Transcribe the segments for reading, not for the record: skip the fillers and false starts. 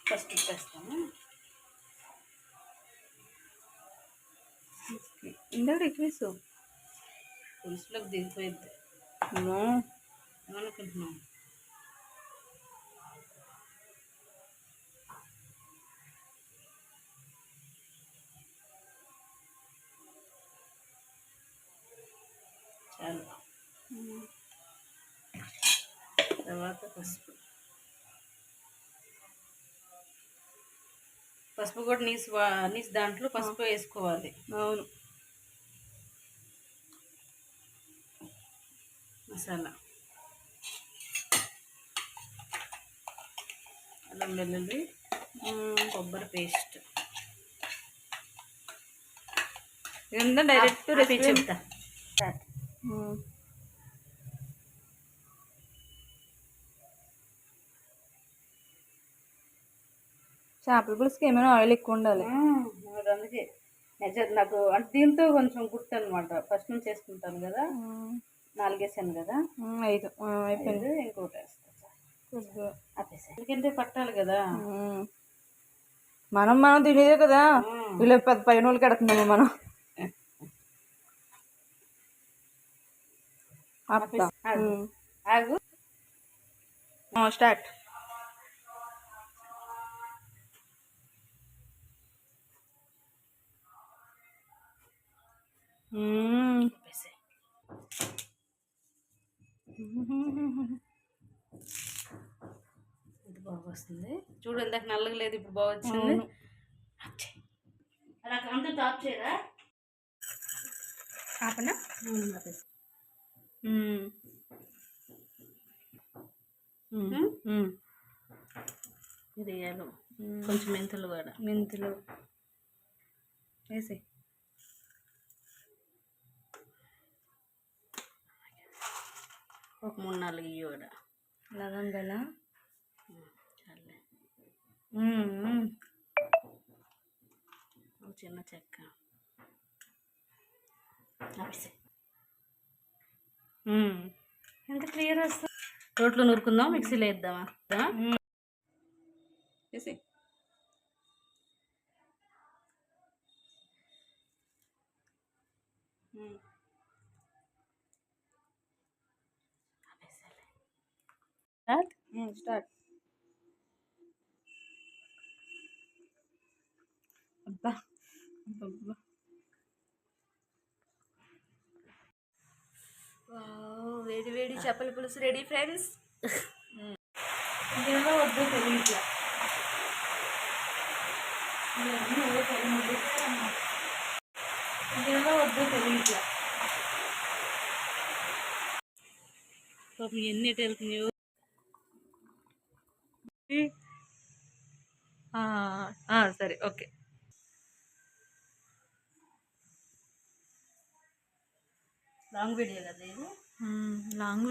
First ఇచ్చేస్తాను. ఇందాక ఎక్కువేసు పులుసులోకి దిగిపోయింది ఏమనుకుంటున్నాం. చాలు. తర్వాత పసుపు కూడా నీసు దాంట్లో పసుపు వేసుకోవాలి. అవును. మసాలా అల్లం వెల్లుల్లి కొబ్బరి పేస్ట్. ఇదంతా డైరెక్ట్ రెసిపీ చెప్తా. చేపల పులుసుకి ఏమైనా ఆయిల్ ఎక్కువ ఉండాలి. అందుకే నాకు అంటే దీంతో కొంచెం గుర్తు అనమాట. ఫస్ట్ నుంచి వేసుకుంటాను కదా, 4 వేసాను కదా, 5 అయిపోయింది. ఇంకోటి వేస్తా ఎందుకంటే పట్టాలి కదా. మనం తినేదే కదా, వీళ్ళు పెద్ద పైన వాళ్ళకి ఎడుతున్నాము మనం. ఆగు. స్టార్ట్. ఇది బాగా వస్తుంది చూడు. ఇందాక నల్లగా లేదు, ఇప్పుడు బాగా వచ్చింది. అలా అంతా టాప్ చేయరా ఆపనా? ఇది వేయాలి. కొంచెం మెంతులు కూడా. మెంతులు వేసి ఒక 3-4 ఇవి కూడా. లవంగాల చాలే. ఒక చిన్న చెక్క. ఎంత క్లియర్ వస్తుంది. రోట్లో నూరుకుందాం, మిక్సీలో వేద్దామా? వేసి స్టార్ట్. అబ్బా అబ్బా, వేడి వేడి చేపల పులుసు రెడీ ఫ్రెండ్స్. ఇంకేమో వద్దు తెలియట్లా. ఇంకేమో వద్దు తెలియట్లా. పాపం ఎన్ని వెళ్తున్నాయో. సరే ఓకే. లాంగ్ వీడియో కదా ఇది. లాంగ్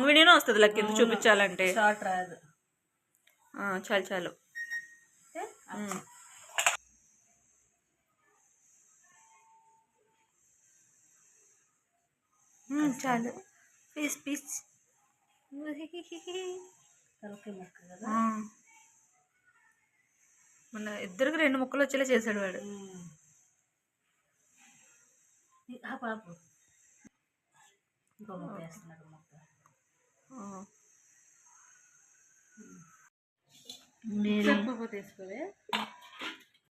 వీడియోనే వస్తుంది. లెక్క ఎందుకు చూపించాలంటే షార్ట్ రాదు. చాలు చాలు. చాలు. పీస్ పీస్ తలకాయ ముక్క కదా. మన ఇద్దరికి 2 ముక్కలు వచ్చేలా చేశాడు వాడు. పాపు ఇంకో ముక్క వేస్తున్నాడు. ముక్క తీసుకోవే.